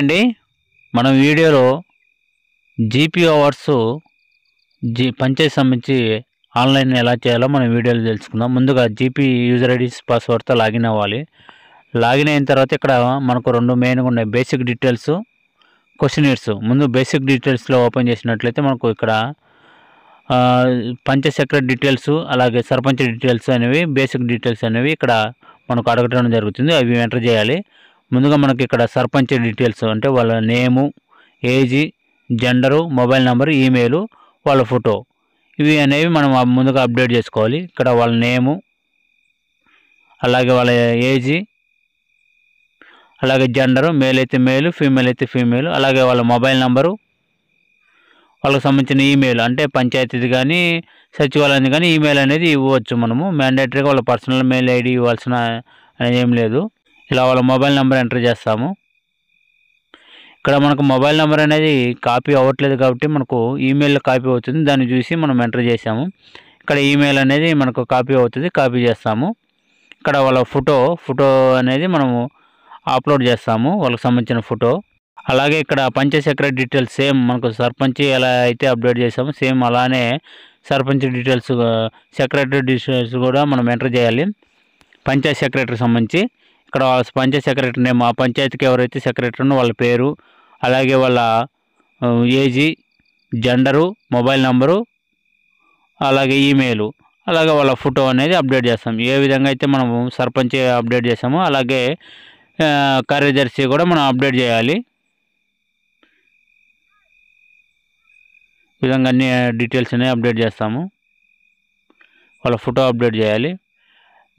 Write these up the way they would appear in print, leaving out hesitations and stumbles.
అండి, మనం వీడియోలో జీపీ అవర్స్ పంచాయతీ సంబంధించి ఆన్లైన్ ఎలా చేయాలో మనం వీడియోలో తెలుసుకుందాం. ముందుగా జీపీ యూజర్ ఐడీస్ పాస్వర్డ్తో లాగిన్ అవ్వాలి. లాగిన్ అయిన తర్వాత ఇక్కడ మనకు రెండు మెయిన్గా ఉన్నాయి, బేసిక్ డీటెయిల్స్, క్వశ్చనీర్స్. ముందు బేసిక్ డీటెయిల్స్లో ఓపెన్ చేసినట్లయితే మనకు ఇక్కడ పంచాయత్ సెక్రటరీ డీటెయిల్స్ అలాగే సర్పంచ్ డీటెయిల్స్ అనేవి, బేసిక్ డీటెయిల్స్ అనేవి ఇక్కడ మనకు అడగటం జరుగుతుంది. అవి ఎంటర్ చేయాలి. ముందుగా మనకి ఇక్కడ సర్పంచ్ డీటెయిల్స్ అంటే వాళ్ళ name, age, gender, mobile number, email, వాళ్ళ ఫోటో, ఇవి అనేవి మనం ముందుగా అప్డేట్ చేసుకోవాలి. ఇక్కడ వాళ్ళ నేము, అలాగే వాళ్ళ ఏజీ, అలాగే జెండరు, మేల్ అయితే మేలు, ఫీమేల్ అయితే ఫీమేల్, అలాగే వాళ్ళ మొబైల్ నెంబరు, వాళ్ళకి సంబంధించిన ఈమెయిల్ అంటే పంచాయతీది కానీ సచివాలయాన్ని కానీ ఈమెయిల్ అనేది ఇవ్వచ్చు. మనము మ్యాండేటరీగా వాళ్ళ పర్సనల్ మెయిల్ ఐడి ఇవ్వాల్సిన అనేది ఏం లేదు. ఇలా వాళ్ళ మొబైల్ నెంబర్ ఎంటర్ చేస్తాము. ఇక్కడ మనకు మొబైల్ నెంబర్ అనేది కాపీ అవ్వట్లేదు కాబట్టి మనకు ఈమెయిల్లో కాపీ అవుతుంది. దాన్ని చూసి మనం ఎంటర్ చేసాము. ఇక్కడ ఈమెయిల్ అనేది మనకు కాపీ అవుతుంది, కాపీ చేస్తాము. ఇక్కడ వాళ్ళ ఫోటో అనేది మనము అప్లోడ్ చేస్తాము, వాళ్ళకి సంబంధించిన ఫోటో. అలాగే ఇక్కడ పంచాయత్ సెక్రటరీ డీటెయిల్స్ సేమ్ మనకు సర్పంచ్ ఎలా అయితే అప్డేట్ చేసామో సేమ్ అలానే సర్పంచ్ డీటెయిల్స్, సెక్రటరీ డీటెయిల్స్ కూడా మనం ఎంటర్ చేయాలి. పంచాయత్ సెక్రటరీ సంబంధించి ఇక్కడ పంచాయత్ సెక్రటరీ నేమ్, ఆ పంచాయతీకి ఎవరైతే సెక్రటరీ ఉన్నో వాళ్ళ పేరు, అలాగే వాళ్ళ ఏజీ, జెండరు, మొబైల్ నెంబరు, అలాగే ఈమెయిల్, అలాగే వాళ్ళ ఫోటో అనేది అప్డేట్ చేస్తాం. ఏ విధంగా అయితే మనము సర్పంచ్ అప్డేట్ చేసామో అలాగే కార్యదర్శి కూడా మనం అప్డేట్ చేయాలి. ఈ విధంగా అన్ని డీటెయిల్స్ అనేవి అప్డేట్ చేస్తాము. వాళ్ళ ఫోటో అప్డేట్ చేయాలి.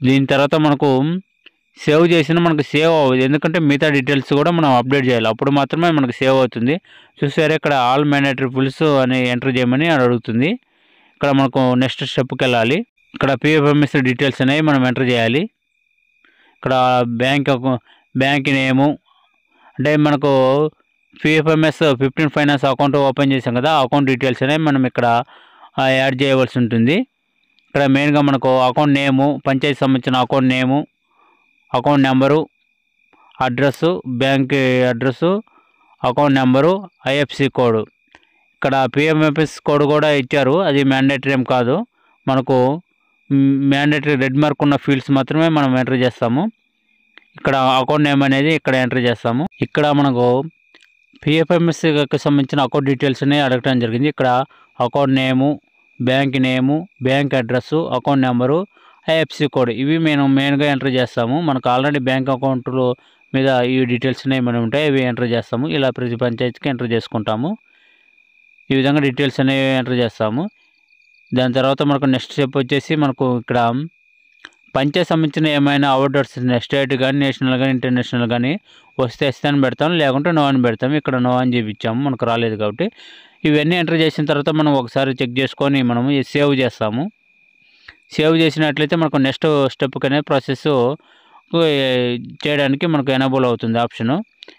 దీని తర్వాత మనకు సేవ్ చేసిన మనకు సేవ్ అవ్వదు, ఎందుకంటే మిగతా డీటెయిల్స్ కూడా మనం అప్డేట్ చేయాలి. అప్పుడు మాత్రమే మనకు సేవ్ అవుతుంది. చూసారా, ఇక్కడ ఆల్ మ్యాండేటరీ ఫీల్డ్స్ అని ఎంటర్ చేయమని అడుగుతుంది. ఇక్కడ మనకు నెక్స్ట్ స్టెప్కి వెళ్ళాలి. ఇక్కడ పిఎఫ్ఎంఎస్ డీటెయిల్స్ అనేవి మనం ఎంటర్ చేయాలి. ఇక్కడ బ్యాంక్ నేము అంటే మనకు పిఎఫ్ఎంఎస్ 15 ఫైనాన్స్ అకౌంట్ ఓపెన్ చేసాం కదా, అకౌంట్ డీటెయిల్స్ అనేవి మనం ఇక్కడ యాడ్ చేయవలసి ఉంటుంది. ఇక్కడ మెయిన్గా మనకు అకౌంట్ నేము, పంచాయతీ సంబంధించిన అకౌంట్ నేము, account number, address, bank address, account number, IFC code. ఇక్కడ పిఎంఎఫ్ఎస్ కోడ్ కూడా ఇచ్చారు, అది మ్యాండేటరీ ఏం కాదు. మనకు మ్యాండేటరీ రెడ్ మార్క్ ఉన్న ఫీల్డ్స్ మాత్రమే మనం ఎంటర్ చేస్తాము. ఇక్కడ అకౌంట్ నేమ్ అనేది ఇక్కడ ఎంటర్ చేస్తాము. ఇక్కడ మనకు పిఎఫ్ఎంఎస్కి సంబంధించిన అకౌంట్ డీటెయిల్స్ అనేవి అడగడం జరిగింది. ఇక్కడ అకౌంట్ నేము, bank address, account number, IFC code, ఇవి మేము మెయిన్గా ఎంటర్ చేస్తాము. మనకు ఆల్రెడీ బ్యాంక్ అకౌంట్లో మీద ఈ డీటెయిల్స్ అనేవి మనం ఉంటాయి, ఇవి ఎంటర్ చేస్తాము. ఇలా ప్రతి పంచాయతీకి ఎంటర్ చేసుకుంటాము. ఈ విధంగా డీటెయిల్స్ అనేవి ఎంటర్ చేస్తాము. దాని తర్వాత మనకు నెక్స్ట్ స్టెప్ వచ్చేసి మనకు ఇక్కడ పంచాయతీ సంబంధించిన ఏమైనా ఆర్డర్స్ స్టేట్ కానీ నేషనల్ కానీ ఇంటర్నేషనల్ కానీ వస్తే ఎస్ అని పెడతాం, లేకుంటే నో అని పెడతాము. ఇక్కడ నో అని చూపించాము, మనకు రాలేదు కాబట్టి. ఇవన్నీ ఎంటర్ చేసిన తర్వాత మనం ఒకసారి చెక్ చేసుకొని మనము సేవ్ చేస్తాము. సేవ్ చేసినట్లయితే మనకు నెక్స్ట్ స్టెప్కి అనేది ప్రాసెస్ చేయడానికి మనకు ఎనేబుల్ అవుతుంది ఆప్షను.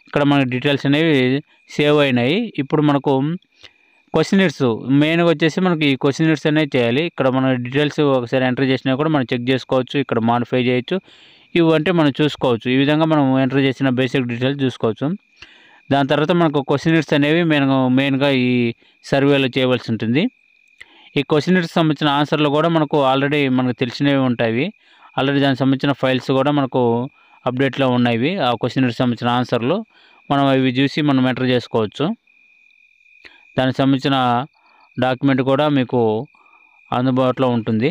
ఇక్కడ మనకు డీటెయిల్స్ అనేవి సేవ్ అయినాయి. ఇప్పుడు మనకు క్వశ్చనీర్స్ మెయిన్గా వచ్చేసి మనకి ఈ క్వశ్చనీర్స్ అనేవి చేయాలి. ఇక్కడ మన డీటెయిల్స్ ఒకసారి ఎంటర్ చేసినా కూడా మనం చెక్ చేసుకోవచ్చు, ఇక్కడ మాడిఫై చేయొచ్చు, ఇవంటే మనం చూసుకోవచ్చు. ఈ విధంగా మనం ఎంటర్ చేసిన బేసిక్ డీటెయిల్స్ చూసుకోవచ్చు. దాని తర్వాత మనకు క్వశ్చనీర్స్ అనేవి మెయిన్గా ఈ సర్వేలో చేయవలసి ఉంటుంది. ఈ క్వశ్చనీర్స్ సంబంధించిన ఆన్సర్లు కూడా మనకు ఆల్రెడీ మనకు తెలిసినవి ఉంటాయి. ఆల్రెడీ దానికి సంబంధించిన ఫైల్స్ కూడా మనకు అప్డేట్లో ఉన్నాయి. ఆ క్వశ్చనీర్స్ సంబంధించిన ఆన్సర్లు మనం అవి చూసి మనం ఎంటర్ చేసుకోవచ్చు. దానికి సంబంధించిన డాక్యుమెంట్ కూడా మీకు అందుబాటులో ఉంటుంది.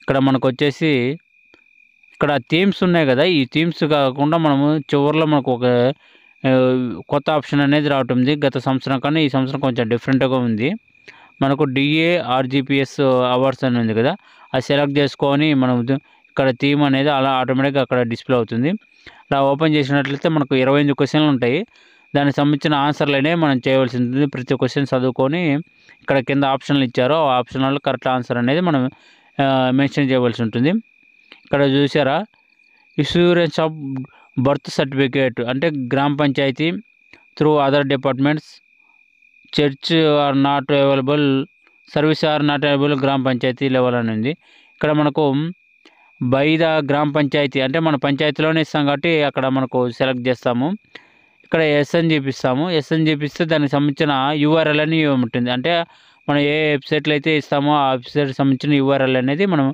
ఇక్కడ మనకు వచ్చేసి ఇక్కడ థీమ్స్ ఉన్నాయి కదా, ఈ థీమ్స్ కాకుండా మనము చివరిలో మనకు ఒక కొత్త ఆప్షన్ అనేది రావటం ఉంది. గత సంవత్సరం కన్నా ఈ సంవత్సరం కొంచెం డిఫరెంట్గా ఉంది. మనకు DARGPS అవార్డ్స్ అని ఉంది కదా, అది సెలెక్ట్ చేసుకొని మనం ఇక్కడ థీమ్ అనేది అలా ఆటోమేటిక్గా అక్కడ డిస్ప్లే అవుతుంది. అలా ఓపెన్ చేసినట్లయితే మనకు 28 క్వశ్చన్లు ఉంటాయి. దానికి సంబంధించిన ఆన్సర్లు అనేవి మనం చేయవలసి ఉంటుంది. ప్రతి క్వశ్చన్ చదువుకొని ఇక్కడ కింద ఆప్షన్లు ఇచ్చారో ఆ ఆప్షన్లో కరెక్ట్ ఆన్సర్ అనేది మనం మెన్షన్ చేయవలసి ఉంటుంది. ఇక్కడ చూసారా, ఇన్సూరెన్స్ ఆఫ్ బర్త్ సర్టిఫికేట్ అంటే గ్రామ పంచాయతీ through other departments, church are not available, service are not available గ్రామ పంచాయతీ లెవెల్ అని ఉంది. ఇక్కడ మనకు బై ద గ్రామ పంచాయతీ అంటే మన పంచాయతీలోనే ఇస్తాం కాబట్టి అక్కడ మనకు సెలెక్ట్ చేస్తాము. ఇక్కడ ఎస్ అని చూపిస్తాము. ఎస్ అని చూపిస్తే దానికి సంబంధించిన యూఆర్ఎల్ అని ఉంటుంది. అంటే మనం ఏ వెబ్సైట్లో అయితే ఇస్తామో ఆ వెబ్సైట్కి సంబంధించిన యూఆర్ఎల్ అనేది మనం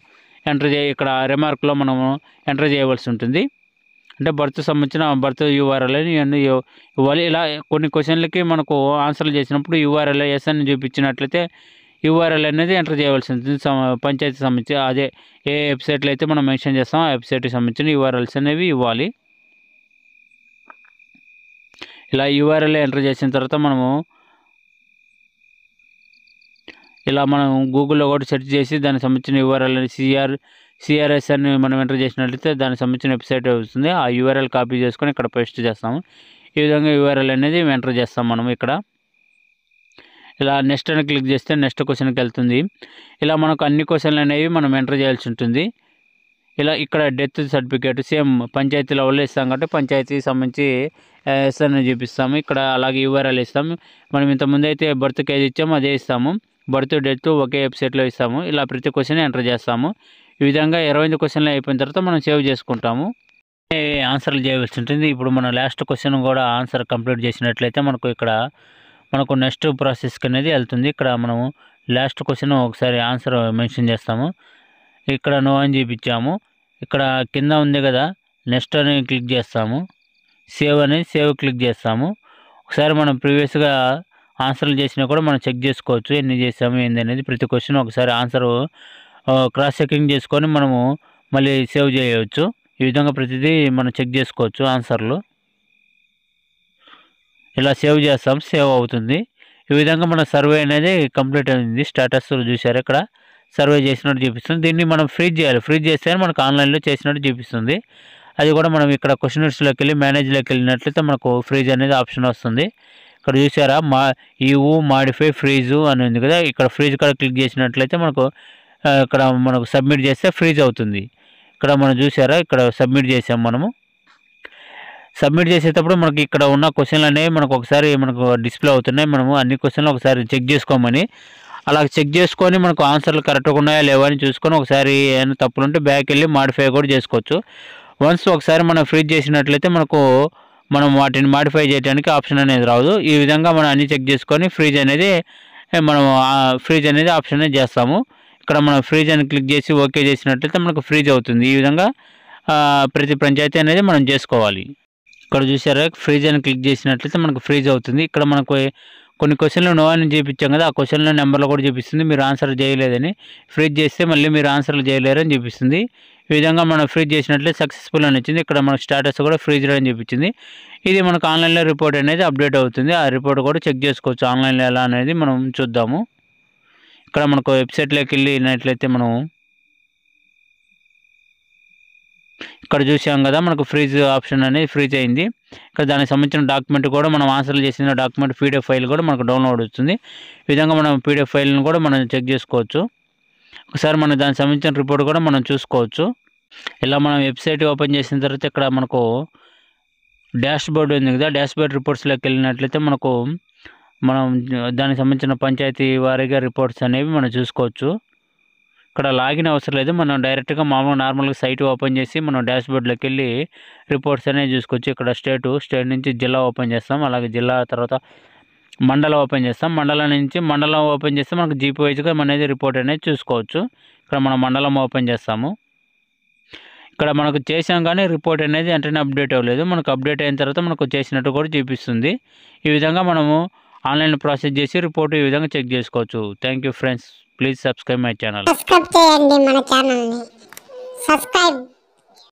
ఇక్కడ రిమార్క్లో మనము ఎంటర్ చేయవలసి ఉంటుంది. అంటే సంబంధించిన బర్త్ యూఆర్ఎల్ అని ఇవన్నీ ఇవ్వాలి. ఇలా కొన్ని క్వశ్చన్లకి మనకు ఆన్సర్లు చేసినప్పుడు యూఆర్ఎల్ ఎస్ అని చూపించినట్లయితే యూఆర్ఎల్ అనేది ఎంటర్ చేయవలసి ఉంటుంది. పంచాయతీ సంబంధించి అదే ఏ వెబ్సైట్లో అయితే మనం మెన్షన్ చేస్తామో ఆ వెబ్సైట్కి సంబంధించిన యూఆర్ఎల్స్ అనేవి ఇవ్వాలి. ఇలా యూఆర్ఎల్ ఎంటర్ చేసిన తర్వాత మనము ఇలా మనం గూగుల్లో కూడా సెర్చ్ చేసి దానికి సంబంధించిన యూఆర్ఎల్ సిఆర్ఎస్ అని మనం ఎంటర్ చేసినట్లయితే దానికి సంబంధించిన వెబ్సైట్ వస్తుంది. ఆ యూఆర్ఎల్ కాపీ చేసుకొని ఇక్కడ పేస్ట్ చేస్తాము. ఈ విధంగా యూఆర్ఎల్ అనేది ఎంటర్ చేస్తాం మనం. ఇక్కడ ఇలా నెక్స్ట్ అని క్లిక్ చేస్తే నెక్స్ట్ క్వశ్చన్కి వెళ్తుంది. ఇలా మనకు అన్ని క్వశ్చన్లు అనేవి మనం ఎంటర్ చేయాల్సి ఉంటుంది. ఇలా ఇక్కడ డెత్ సర్టిఫికేట్ సేమ్ పంచాయతీ లెవెల్లో ఇస్తాం కాబట్టి పంచాయతీకి సంబంధించి ఎస్ అని చూపిస్తాము. ఇక్కడ అలాగే యూఆర్ఎల్ ఇస్తాము. మనం ఇంతకుముందు అయితే బర్త్ కేజ్ ఇచ్చాము అదే ఇస్తాము. బర్త్ డెత్ ఒకే వెబ్సైట్లో ఇస్తాము. ఇలా ప్రతి క్వశ్చన్ ఎంటర్ చేస్తాము. ఈ విధంగా 25 క్వశ్చన్లు అయిపోయిన తర్వాత మనం సేవ్ చేసుకుంటాము. ఆన్సర్లు చేయవలసి ఉంటుంది. ఇప్పుడు మనం లాస్ట్ క్వశ్చన్ కూడా ఆన్సర్ కంప్లీట్ చేసినట్లయితే మనకు నెక్స్ట్ ప్రాసెస్కి అనేది వెళ్తుంది. ఇక్కడ మనము లాస్ట్ క్వశ్చన్ ఒకసారి ఆన్సర్ మెన్షన్ చేస్తాము. ఇక్కడ నో అని చూపించాము. ఇక్కడ కింద ఉంది కదా నెక్స్ట్ అని క్లిక్ చేస్తాము. సేవ్ క్లిక్ చేస్తాము. ఒకసారి మనం ప్రీవియస్గా ఆన్సర్లు చేసినా కూడా మనం చెక్ చేసుకోవచ్చు ఎన్ని చేసాము ఏంది అనేది. ప్రతి క్వశ్చన్ ఒకసారి ఆన్సర్ క్రాస్ చెకింగ్ చేసుకొని మనము మళ్ళీ సేవ్ చేయవచ్చు. ఈ విధంగా ప్రతిదీ మనం చెక్ చేసుకోవచ్చు ఆన్సర్లు. ఇలా సేవ్ చేస్తాం, సేవ్ అవుతుంది. ఈ విధంగా మన సర్వే అనేది కంప్లీట్ అయింది. స్టేటస్ చూసారు ఇక్కడ సర్వే చేసినట్టు చూపిస్తుంది. దీన్ని మనం ఫ్రీజ్ చేయాలి. ఫ్రీజ్ చేస్తే మనకు ఆన్లైన్లో చేసినట్టు చూపిస్తుంది. అది కూడా మనం ఇక్కడ క్వశ్చనర్స్లోకి వెళ్ళి మేనేజ్లోకి వెళ్ళినట్లయితే మనకు ఫ్రీజ్ అనేది ఆప్షన్ వస్తుంది. ఇక్కడ చూసారా మాడిఫై ఫ్రీజు అని ఉంది కదా. ఇక్కడ ఫ్రీజ్ కూడా క్లిక్ చేసినట్లయితే మనకు సబ్మిట్ చేస్తే ఫ్రీజ్ అవుతుంది. ఇక్కడ మనం చూసారా ఇక్కడ సబ్మిట్ చేసాం. మనము సబ్మిట్ చేసేటప్పుడు మనకి ఇక్కడ ఉన్న క్వశ్చన్లు అనేవి మనకు డిస్ప్లే అవుతున్నాయి. మనము అన్ని క్వశ్చన్లు ఒకసారి చెక్ చేసుకోమని అలా చెక్ చేసుకొని మనకు ఆన్సర్లు కరెక్ట్గా ఉన్నాయా లేవా అని చూసుకొని ఒకసారి ఏమైనా తప్పులు ఉంటే బ్యాక్ వెళ్ళి మాడిఫై కూడా చేసుకోవచ్చు. వన్స్ ఒకసారి మనం ఫ్రీజ్ చేసినట్లయితే మనం వాటిని మాడిఫై చేయడానికి ఆప్షన్ అనేది రాదు. ఈ విధంగా మనం అన్ని చెక్ చేసుకొని ఫ్రీజ్ అనేది ఆప్షన్ అనేది చేస్తాము. ఇక్కడ మనం ఫ్రీజ్ అని క్లిక్ చేసి ఓకే చేసినట్లయితే మనకు ఫ్రీజ్ అవుతుంది. ఈ విధంగా ప్రతి పంచాయతీ అనేది మనం చేసుకోవాలి. ఇక్కడ చూసారా ఫ్రీజ్ అని క్లిక్ చేసినట్లయితే మనకు ఫ్రీజ్ అవుతుంది. ఇక్కడ మనకు కొన్ని క్వశ్చన్లు నో అని చూపించాం కదా, ఆ క్వశ్చన్ల నెంబర్లో కూడా చూపిస్తుంది మీరు ఆన్సర్ చేయలేదని. ఫ్రీజ్ చేస్తే మళ్ళీ మీరు ఆన్సర్లు చేయలేరని చూపిస్తుంది. ఈ విధంగా మనం ఫ్రీజ్ చేసినట్లయితే సక్సెస్ఫుల్ అని వచ్చింది. ఇక్కడ మనకు స్టేటస్ కూడా ఫ్రీజ్ అని చూపించింది. ఇది మనకు ఆన్లైన్లో రిపోర్ట్ అనేది అప్డేట్ అవుతుంది. ఆ రిపోర్ట్ కూడా చెక్ చేసుకోవచ్చు ఆన్లైన్లో ఎలా అనేది మనం చూద్దాము. ఇక్కడ మనకు వెబ్సైట్లోకి వెళ్ళినట్లయితే మనం ఇక్కడ చూసాం కదా మనకు ఫ్రీజ్ ఆప్షన్ అనేది ఫ్రీజ్ అయింది. ఇక్కడ దానికి సంబంధించిన డాక్యుమెంట్ కూడా మనం ఆన్సర్లు చేసిన డాక్యుమెంట్ పీడిఎఫ్ ఫైల్ కూడా మనకు డౌన్లోడ్ అవుతుంది. ఈ విధంగా మనం పీడిఎఫ్ ఫైల్ని కూడా మనం చెక్ చేసుకోవచ్చు. ఒకసారి మనం దానికి సంబంధించిన రిపోర్ట్ కూడా మనం చూసుకోవచ్చు. ఇలా మనం వెబ్సైట్ ఓపెన్ చేసిన తర్వాత ఇక్కడ మనకు డాష్ బోర్డు ఉంది కదా, డాష్ బోర్డ్ రిపోర్ట్స్లోకి వెళ్ళినట్లయితే మనం దానికి సంబంధించిన పంచాయతీ వారీగా రిపోర్ట్స్ అనేవి మనం చూసుకోవచ్చు. ఇక్కడ లాగిన్ అవసరం లేదు. మనం డైరెక్ట్గా నార్మల్గా సైట్ ఓపెన్ చేసి మనం డాష్ బోర్డ్లోకి వెళ్ళి రిపోర్ట్స్ అనేవి చూసుకోవచ్చు. ఇక్కడ స్టేట్ నుంచి జిల్లా ఓపెన్ చేస్తాం. అలాగే జిల్లా తర్వాత మండలం ఓపెన్ చేస్తాం. మండలం ఓపెన్ చేస్తే మనకు జీపీ వైజ్గా అనేది రిపోర్ట్ అనేది చూసుకోవచ్చు. ఇక్కడ మనం మండలం ఓపెన్ చేస్తాము. ఇక్కడ మనకు చేసాం కానీ రిపోర్ట్ అనేది వెంటనే అప్డేట్ అవ్వలేదు. మనకు అప్డేట్ అయిన తర్వాత మనకు చేసినట్టు కూడా చూపిస్తుంది. ఈ విధంగా మనము ఆన్లైన్ ప్రాసెస్ చేసి రిపోర్ట్ ఈ విధంగా చెక్ చేసుకోవచ్చు. Thank you friends. Please subscribe my channel. Subscribe చేయండి మన ఛానల్ని. సబ్స్క్రైబ్